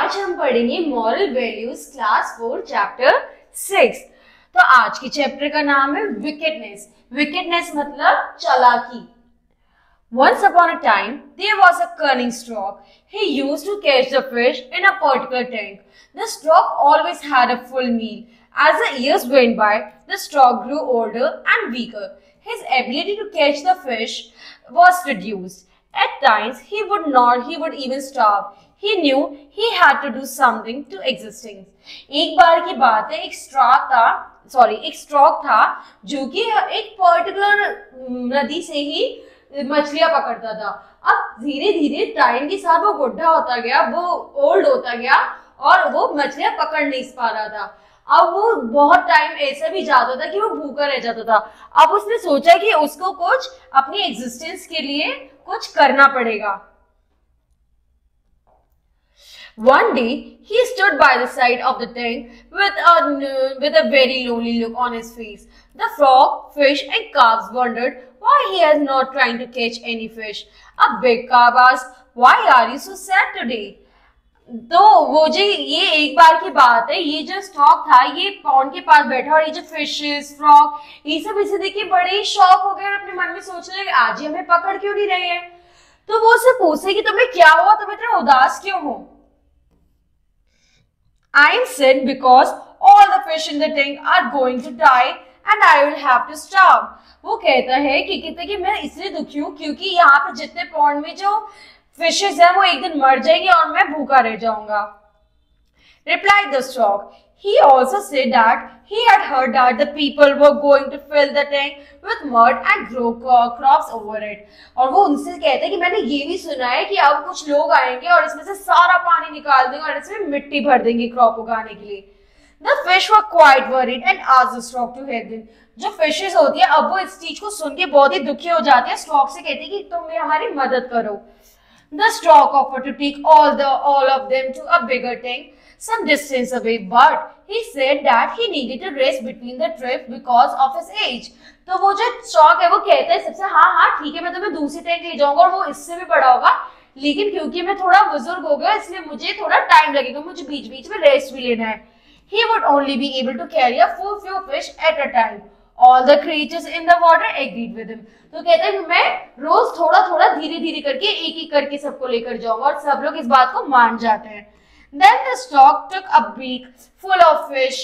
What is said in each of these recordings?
आज हम पढ़ेंगे मॉरल वैल्यूज क्लास 4 चैप्टर 6। तो आज के चैप्टर का नाम है विकेडनेस। विकेडनेस मतलब चालाकी। Once upon a time, there was a cunning stork. He used to catch the fish in a particular tank. The stork always had a full meal. As the years went by, the stork grew older and weaker. His ability to catch the fish was reduced. At times, he would even starve. He knew he had to do something to existing. एक बार की बात है, एक stock था जो कि एक particular नदी से ही मछलियां पकड़ता था। अब धीरे धीरे टाइम के साथ वो बुढ़ा होता गया, वो ओल्ड होता गया और वो मछलियां पकड़ नहीं पा रहा था। अब वो बहुत टाइम ऐसा भी जाता था कि वो भूखा रह जाता था। अब उसने सोचा कि उसको कुछ अपनी एग्जिस्टेंस के लिए कुछ करना पड़ेगा। One day, he stood by the side of the tank with a very lonely look on his face. The frog, fish and calves wondered why he was not trying to catch any fish. A big calf asked, "Why are you so sad today?" तो वो जो ये एक बार की बात है, ये जो स्टॉक था ये पॉन्ड के पास बैठा और ये जो फिशेस, फ्रॉग, ये सब इसे देख के बड़े ही शॉक हो गए और अपने मन में सोचने लगे आज ही हमें पकड़ क्यों नहीं रहे हैं। तो वो उससे पूछे कि तुम्हें क्या हुआ, तुम इतना उदास क्यों हो। I am sad because all the fish in the tank are going to die and I will have to starve. वो कहता है कि मैं इसलिए दुखी हूँ क्योंकि यहाँ पे जितने पॉन्ड में जो फिशेस हैं वो एक दिन मर जाएंगे और मैं भूखा रह जाऊंगा। Replied the stork. He also said that he had heard that the people were going to fill the tank with mud and grow crops over it. और वो उनसे कहता है कि मैंने ये भी सुना है कि अब कुछ लोग आएंगे और इसमें से सारा पानी निकाल देंगे और इसमें मिट्टी भर देंगे क्रॉप उगाने के लिए। The fish were quite worried and asked the stork to help them. जो फिशेस होती है अब वो इस चीज को सुन के बहुत ही दुखी हो जाती है। स्टॉक से कहती है कि तुम भी हमारी मदद करो। The stork offered to take all of them to a bigger tank some distance away, but he said that he needed to rest between the trips because of his age. तो वो जो स्टॉक है वो कहता है सबसे हाँ ठीक है मैं तुम्हें दूसरी टैंक ले जाऊंगा और वो इससे भी बड़ा होगा, लेकिन क्योंकि मैं थोड़ा बुजुर्ग हो गया इसलिए मुझे थोड़ा टाइम लगेगा, मुझे बीच बीच में रेस्ट भी लेना है। He would only be able to carry a few fish at a time. All the creatures in the water agreed with him. तो कहते हैं मैं रोज थोड़ा थोड़ा धीरे धीरे करके एक करके सबको लेकर जाऊंगा और सब लोग इस बात को मान जाते हैं। Then the stork took a beak full of fish.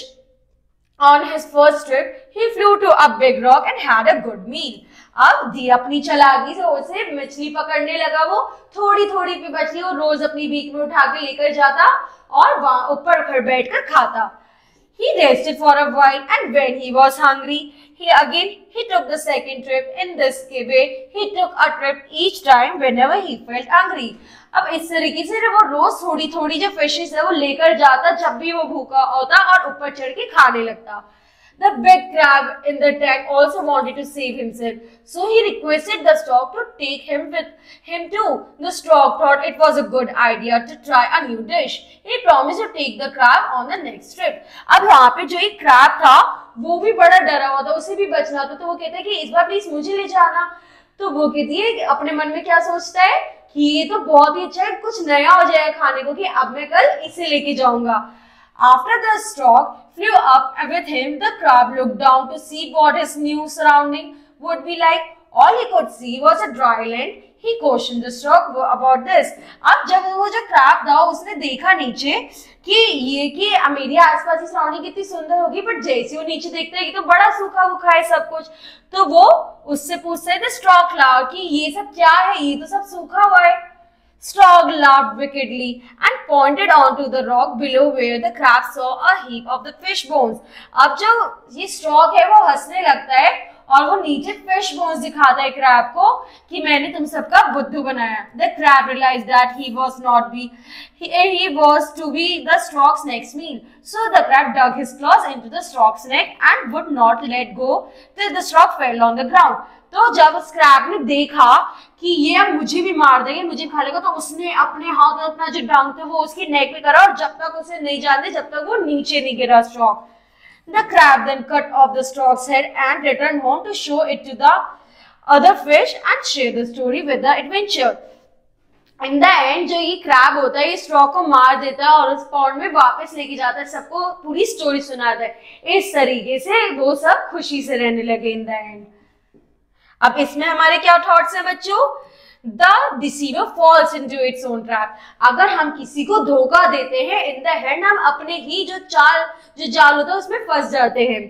On his first trip, he flew to a big rock and had a good meal. अब दी अपनी चालाकी से उसे मछली पकड़ने लगा। वो थोड़ी थोड़ी भी मछली वो रोज अपनी बीक में उठा के लेकर जाता और वहां ऊपर बैठकर खाता। He rested for a while and when he was hungry, he took the second trip. In this way, he took a trip each time whenever he felt hungry. अब इस तरीके से वो रोज थोड़ी थोड़ी जो फिशेस है वो लेकर जाता जब भी वो भूखा होता और ऊपर चढ़ के खाने लगता। The big crab in the tank also wanted to save himself, so he requested the stork to take him with him too. The stork thought it was a good idea to try a new dish. He promised to take the crab on the next trip. अब यहाँ पे जो एक crab था वो भी बड़ा डरा हुआ था, उसे भी बचना था, तो वो कहता है कि इस बार प्लीज मुझे ले जाना। तो वो कहती है अपने मन में क्या सोचता है कि ये तो बहुत ही अच्छा है, कुछ नया हो जाएगा खाने को कि अब मैं कल इसे लेके जाऊंगा। After the stork flew up with him, the crab looked down to see what his new surrounding would be like. All he could see was a dry land. He cautioned the stork about this. अब जब वो जो crab था उसने देखा नीचे कि मेरे आसपास की सराउंडिंग कितनी सुंदर होगी, बट जैसे वो नीचे देखता है कि तो बड़ा सूखा है सब कुछ, तो वो उससे पूछता है the stork laughed कि ये सब क्या है, ये तो सब सूखा हुआ है। Stork laughed wickedly and pointed onto the rock below where the crab saw a heap of the fish bones. अब जो ये स्टॉक है वो हंसने लगता है और वो नीचे फिश बोन्स दिखाता है क्रैब को कि मैंने तुम सबका बुद्धू बनाया। The crab realized that he was to be the stork's next meal. So the crab dug his claws into the stork's neck and would not let go till the stork fell on the ground. तो जब उस crab ने देखा कि ये अब मुझे भी मार देंगे, मुझे खा लेगा, तो उसने अपने हाथ में अपना जो डंक था वो उसकी नेक पे करा और जब तक उसे नहीं जानते जब तक वो नीचे नहीं गिरा stock. The crab then cut off the stork's head and returned home to show it to the other fish and share the story with the adventure. In the end जो ये क्रैब होता है ये स्ट्रॉ को मार देता है और उस पॉन्ड में वापस लेके जाता है, सबको पूरी स्टोरी सुनाता है। इस तरीके से वो सब खुशी से रहने लगे इन द एंड। अब इसमें हमारे क्या थॉट्स हैं बच्चों? The deceiver falls into its own trap. अगर हम किसी को धोखा देते हैं इन द एंड हम अपने ही जो जाल होता है उसमें फंस जाते हैं।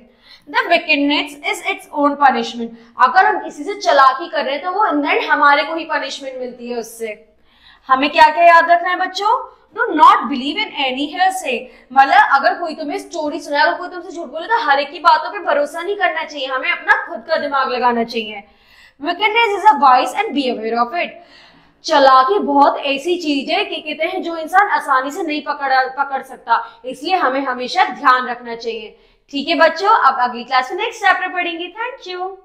The wickedness is its own punishment. अगर हम किसी से चालाकी कर रहे हैं तो वो इन द एंड हमारे को ही पनिशमेंट मिलती है उससे। हमें क्या क्या याद रखना है बच्चों? Do not believe in any hearsay. मतलब अगर कोई तुम्हें स्टोरी सुनाए, अगर कोई तुमसे झूठ बोले तो हर एक की बातों पे भरोसा नहीं करना चाहिए, हमें अपना खुद का दिमाग लगाना चाहिए। Wickedness is a vice and be aware of it. चालाकी बहुत ऐसी चीज है कि कहते हैं जो इंसान आसानी से नहीं पकड़ सकता, इसलिए हमें हमेशा ध्यान रखना चाहिए। ठीक है बच्चों, अब अगली क्लास में नेक्स्ट चैप्टर पढ़ेंगे। Thank you.